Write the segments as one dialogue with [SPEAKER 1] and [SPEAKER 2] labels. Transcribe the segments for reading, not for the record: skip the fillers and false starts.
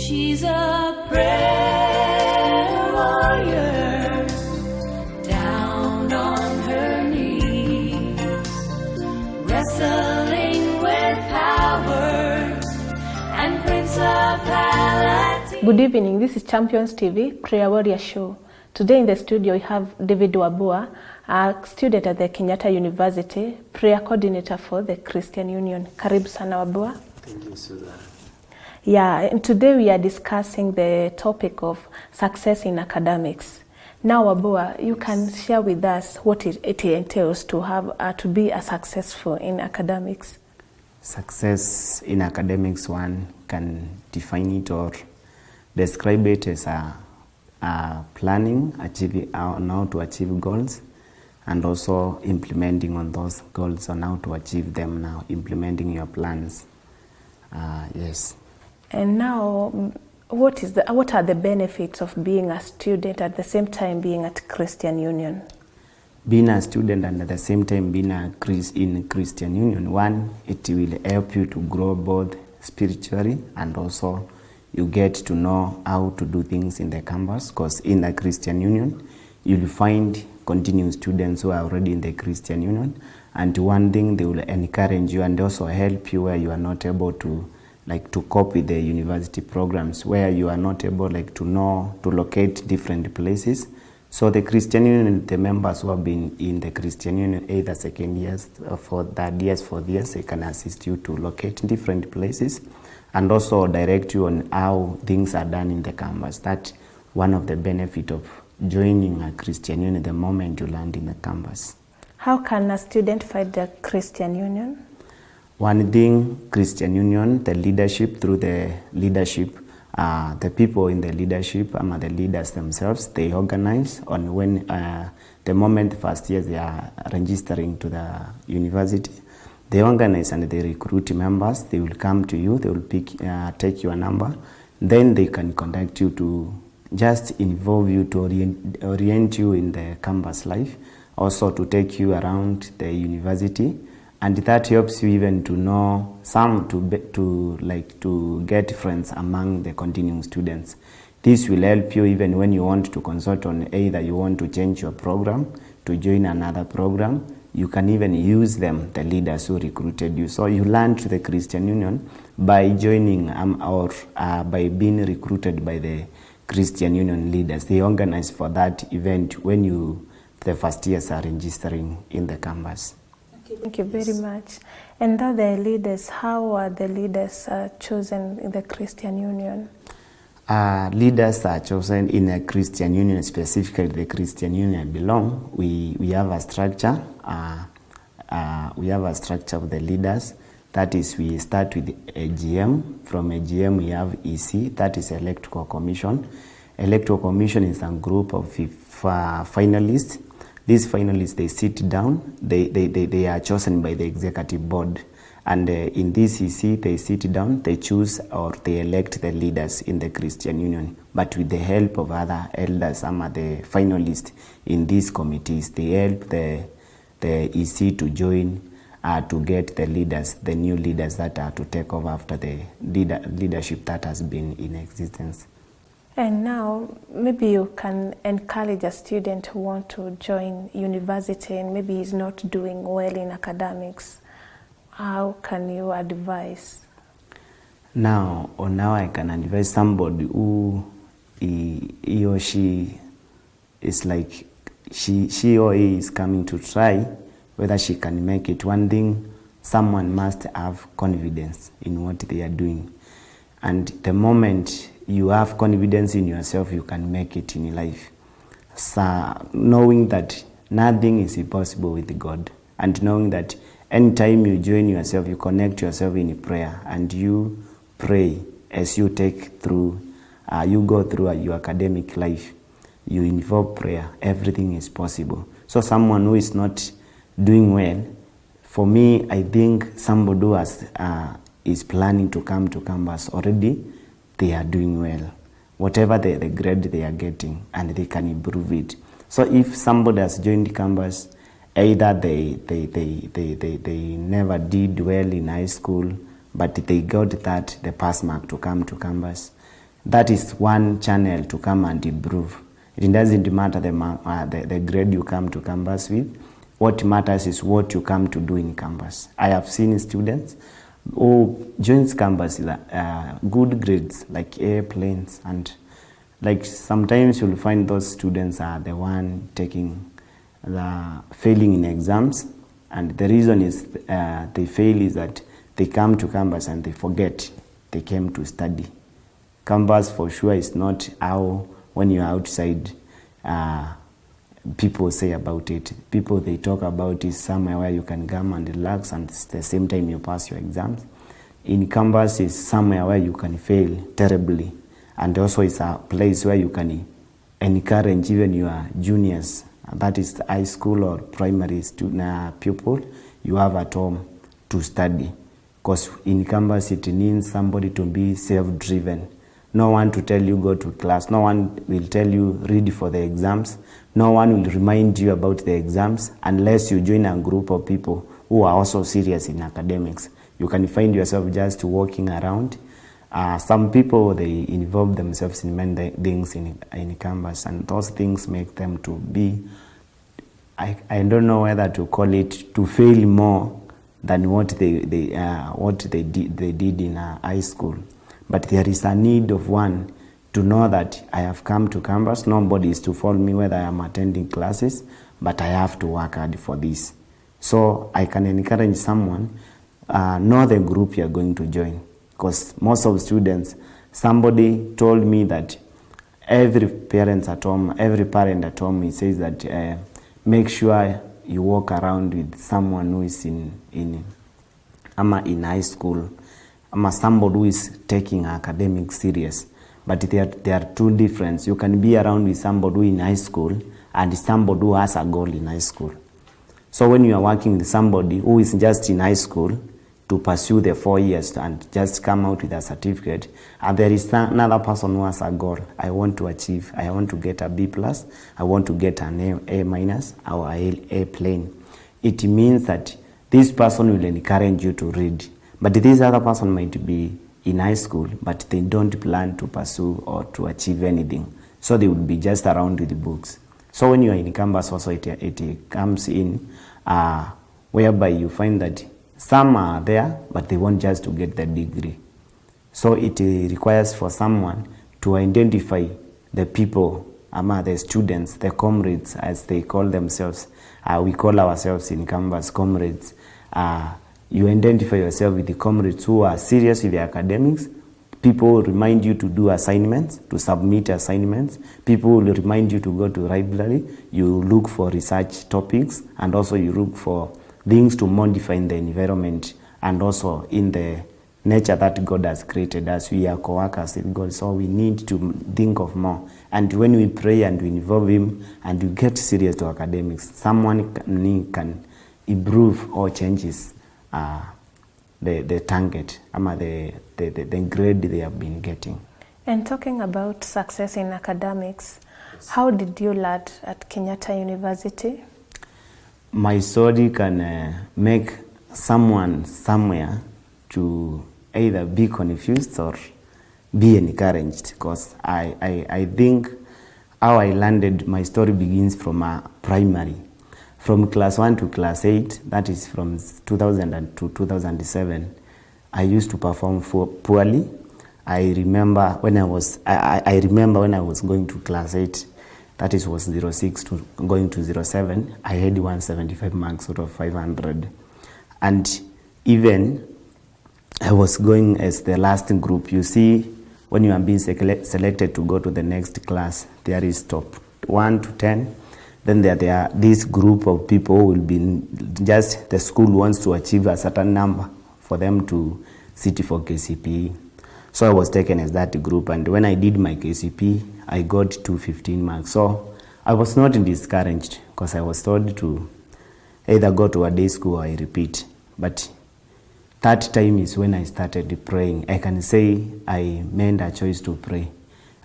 [SPEAKER 1] She's a prayer warrior, down on her knees, wrestling with powers and principalities.
[SPEAKER 2] Good evening, this is Champions TV, Prayer Warrior Show. Today in the studio we have David Wabua, a student at the Kenyatta University, prayer coordinator for the Christian Union. Karibu sana Wabua.
[SPEAKER 3] Thank you, Susan.
[SPEAKER 2] Yeah, and today we are discussing the topic of success in academics. Now Wabua, you can share with us what it entails to have to be a successful in academics.
[SPEAKER 3] Success in academics, one can define it or describe it as planning, achieving on how to achieve goals, and also implementing on those goals on how to achieve them now, implementing your plans. Yes.
[SPEAKER 2] And now, what are the benefits of being a student at the same time being at Christian Union?
[SPEAKER 3] Being a student and at the same time being in Christian Union, one, it will help you to grow both spiritually, and also you get to know how to do things in the campus, because in the Christian Union, you'll find continuing students who are already in the Christian Union, and one thing, they will encourage you and also help you where you are not able to cope with the university programs, where you are not able to locate different places. So the Christian Union, the members who have been in the Christian Union, either second years, for third years, fourth years, they can assist you to locate different places and also direct you on how things are done in the campus. That's one of the benefits of joining a Christian Union the moment you land in the campus.
[SPEAKER 2] How can a student find the Christian Union?
[SPEAKER 3] One thing, Christian Union, the leadership, through the leadership, the people in the leadership, the leaders themselves, they organize on when the moment first years they are registering to the university. They organize and they recruit members. They will come to you. They will take your number. Then they can contact you to just involve you, to orient you in the campus life, also to take you around the university. And that helps you even to know some to get friends among the continuing students. This will help you even when you want to consult on either you want to change your program to join another program. You can even use them, the leaders who recruited you. So you learn to the Christian Union by joining or by being recruited by the Christian Union leaders. They organize for that event when the first years are registering in the campus.
[SPEAKER 2] Thank you very much. And now the leaders, how are the leaders chosen in the Christian Union?
[SPEAKER 3] Leaders are chosen in a Christian Union, specifically the Christian Union belong. We have a structure. We have a structure of the leaders. That is, we start with AGM. From AGM, we have EC, that is Electoral Commission. Electoral Commission is a group of finalists. These finalists, they sit down, they are chosen by the executive board. And in this EC, they sit down, they choose or they elect the leaders in the Christian Union. But with the help of other elders, some of the finalists in these committees, they help the EC to join, to get the leaders, the new leaders that are to take over after the leadership that has been in existence.
[SPEAKER 2] And now, maybe you can encourage a student who wants to join university and maybe is not doing well in academics. How can you advise?
[SPEAKER 3] Now I can advise somebody who he or she is like, she or he is coming to try whether she can make it. One thing, someone must have confidence in what they are doing. And the moment you have confidence in yourself, you can make it in life. So knowing that nothing is impossible with God, and knowing that anytime you join yourself, you connect yourself in prayer, and you pray as you take through, you go through your academic life, you involve prayer, everything is possible. So someone who is not doing well, for me, I think somebody who is planning to come to campus already, they are doing well. Whatever the grade they are getting, and they can improve it. So if somebody has joined campus, either they never did well in high school, but they got the pass mark to come to campus, that is one channel to come and improve. It doesn't matter the grade you come to campus with. What matters is what you come to do in campus. I have seen students who joins campus with good grades, like airplanes, and like sometimes you'll find those students are the one failing in exams, and the reason is they fail is that they come to campus and they forget they came to study. Campus for sure is not how when you're outside people say about it. People they talk about is somewhere where you can come and relax and at the same time you pass your exams. In campus is somewhere where you can fail terribly, and also it's a place where you can encourage even your juniors, that is high school or primary student pupil you have at home to study, because in campus it needs somebody to be self-driven. No one to tell you go to class. No one will tell you read for the exams. No one will remind you about the exams unless you join a group of people who are also serious in academics. You can find yourself just walking around. Some people, they involve themselves in many things in campus, and those things make them to be, I don't know whether to call it, to fail more than what they did in high school. But there is a need of one to know that I have come to campus. Nobody is to follow me whether I am attending classes, but I have to work hard for this. So I can encourage someone, know the group you are going to join. Because most of students, somebody told me that every parent at home, he says that make sure you walk around with someone who is in high school, somebody who is taking academics serious. But there are two differences. You can be around with somebody who is in high school and somebody who has a goal in high school. So when you are working with somebody who is just in high school to pursue the 4 years and just come out with a certificate, and there is another person who has a goal. I want to achieve, I want to get a B+, I want to get an A- or A plane. It means that this person will encourage you to read. But this other person might be in high school, but they don't plan to pursue or to achieve anything. So they would be just around with the books. So when you are in campus also, it comes in whereby you find that some are there, but they want just to get the degree. So it requires for someone to identify the people, the students, the comrades, as they call themselves. We call ourselves in campus comrades. You identify yourself with the comrades who are serious with the academics. People will remind you to do assignments, to submit assignments. People will remind you to go to library. You look for research topics, and also you look for things to modify in the environment and also in the nature that God has created us. We are co-workers with God, so we need to think of more. And when we pray and we involve Him and we get serious to academics, someone can improve or changes the target, the grade they have been getting.
[SPEAKER 2] And talking about success in academics, how did you learn at Kenyatta University?
[SPEAKER 3] My story can make someone somewhere to either be confused or be encouraged, because I think how I landed, my story begins from primary. From class 1 to class 8, that is from 2000 to 2007, I used to perform poorly. I remember when I was going to class 8, that is was 06 to going to 07, I had 175 marks out of 500. And even I was going as the last group. You see, when you are being selected to go to the next class, there is top 1 to 10. Then there are this group of people who will be just, the school wants to achieve a certain number for them to sit for KCPE. So I was taken as that group, and when I did my KCPE, I got 215 marks. So I was not discouraged, because I was told to either go to a day school or I repeat. But that time is when I started praying. I can say I made a choice to pray.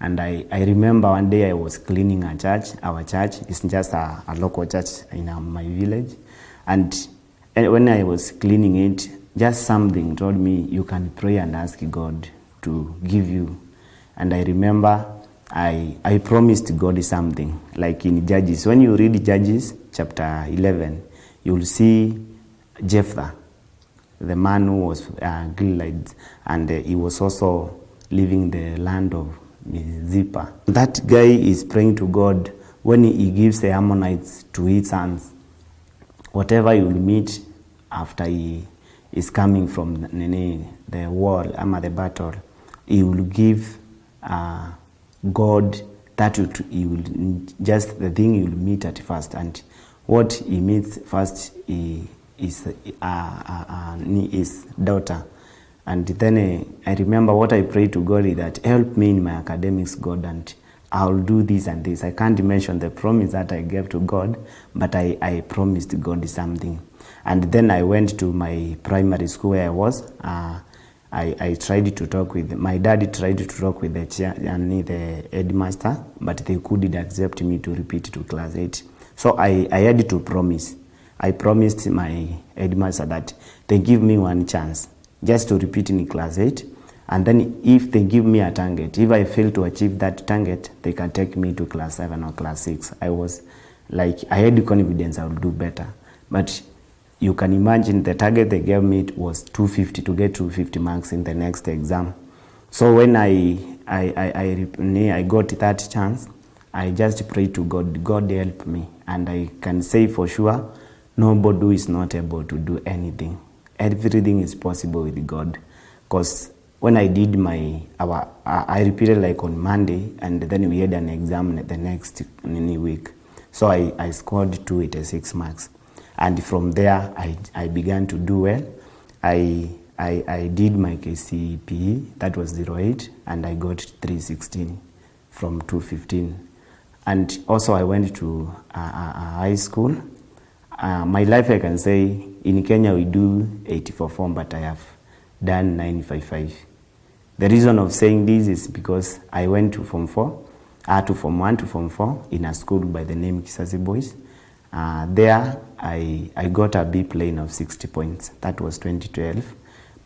[SPEAKER 3] And I remember one day I was cleaning our church. It's just a local church in my village. And when I was cleaning it, just something told me, you can pray and ask God to give you And I remember I promised God something, like in Judges. When you read Judges chapter 11, you'll see Jephthah, the man who was Gilead, and he was also living the land of Mizpah. That guy is praying to God when he gives the Ammonites to his sons. Whatever you will meet after he is coming from the war, the battle, he will give God that he will just the thing you will meet at first, and what he meets first is his daughter. And then I remember what I prayed to God is that help me in my academics, God, and I'll do this and this. I can't mention the promise that I gave to God, but I promised God something. And then I went to my primary school where I was. I tried to talk with, my dad tried to talk with the headmaster, but they couldn't accept me to repeat to class 8. So I had to promise. I promised my headmaster that they give me one chance just to repeat in class 8. And then if they give me a target, if I fail to achieve that target, they can take me to class 7 or class 6. I was like, I had confidence I would do better. But you can imagine the target they gave me was 250, to get 250 marks in the next exam. So when I got that chance, I just prayed to God, God help me. And I can say for sure, nobody who is not able to do anything. Everything is possible with God. Because when I did I repeated like on Monday, and then we had an exam the next week. So I scored 286 marks. And from there, I began to do well. I did my KCPE, that was 08, and I got 316 from 215. And also I went to high school. My life, I can say, in Kenya we do 84 form, but I have done 955. The reason of saying this is because I went to Form 4, to Form 1 to Form 4 in a school by the name Kisasi Boys. There I got a B plane of 60 points. That was 2012.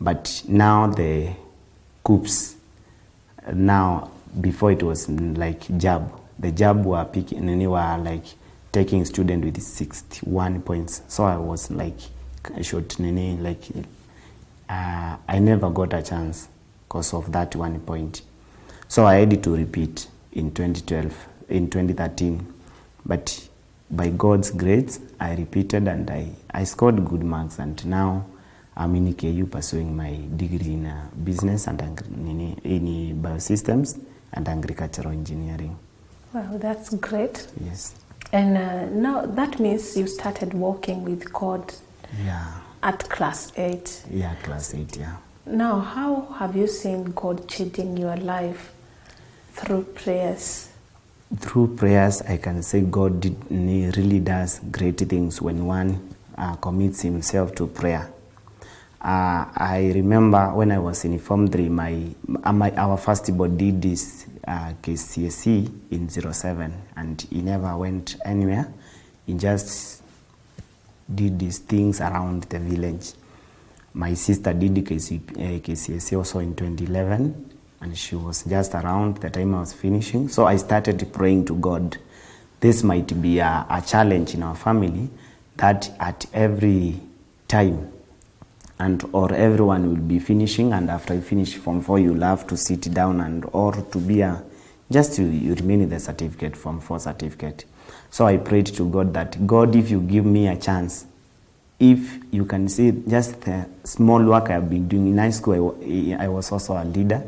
[SPEAKER 3] But now the COOPs, now before it was like JAB. The JAB were like taking student with 61 points. So I was like short, I never got a chance because of that 1 point. So I had to repeat in 2013. But by God's grace, I repeated and I scored good marks, and now I'm in KU pursuing my degree in business and in biosystems and agricultural engineering.
[SPEAKER 2] Wow, that's great.
[SPEAKER 3] Yes.
[SPEAKER 2] And now that means you started working with God.
[SPEAKER 3] Yeah.
[SPEAKER 2] At class 8.
[SPEAKER 3] Yeah, class 8, yeah.
[SPEAKER 2] Now, how have you seen God changing your life through prayers?
[SPEAKER 3] Through prayers, I can say God really does great things when one commits himself to prayer. I remember when I was in Form 3, our first board did this KCSE in 07, and he never went anywhere. He just did these things around the village. My sister did KCSE also in 2011, and she was just around the time I was finishing. So I started praying to God. This might be a challenge in our family, that at every time or everyone will be finishing, and after you finish Form 4 you'll have to sit down or to be you remain in the certificate, Form 4 certificate. So I prayed to God that, God, if you give me a chance, if you can see just the small work I've been doing in high school, I was also a leader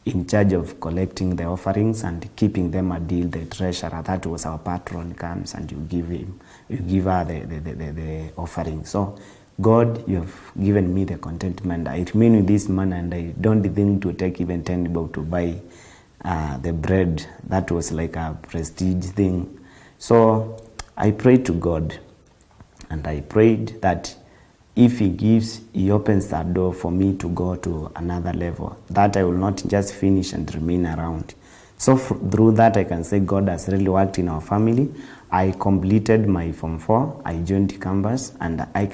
[SPEAKER 3] in charge of collecting the offerings and keeping them a deal. The treasurer, that was our patron, comes and you give her the offering. So God, you have given me the contentment. I remain with this man, and I don't think to take even 10 bob to buy the bread. That was like a prestige thing. So I prayed to God, and I prayed that if he opens that door for me to go to another level, that I will not just finish and remain around. So through that, I can say God has really worked in our family. I completed my Form 4, I joined campus, and I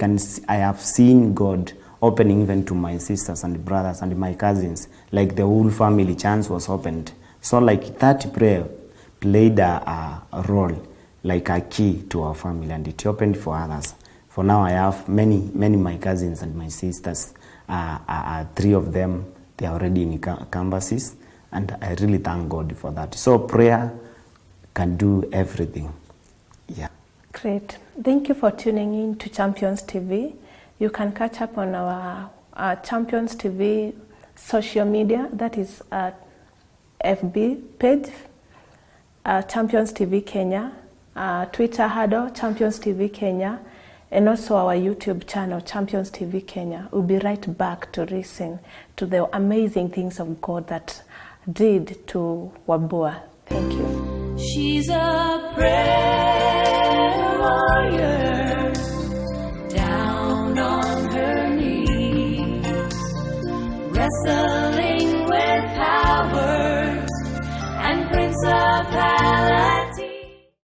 [SPEAKER 3] have seen God opening even to my sisters and brothers and my cousins, like the whole family. Chance was opened So like that prayer played a role, like a key to our family, and it opened for others. For now, I have many my cousins and my sisters. 3 of them, they are already in campuses, and I really thank God for that. So prayer can do everything. Yeah.
[SPEAKER 2] Great. Thank you for tuning in to Champions TV. You can catch up on our Champions TV social media, that is FB page, Champions TV Kenya, Twitter handle Champions TV Kenya, and also our YouTube channel, Champions TV Kenya. We'll be right back to listen to the amazing things of God that did to Wabua. Thank you.
[SPEAKER 1] She's a prayer warrior, down on her knees, wrestling with powers and principalities.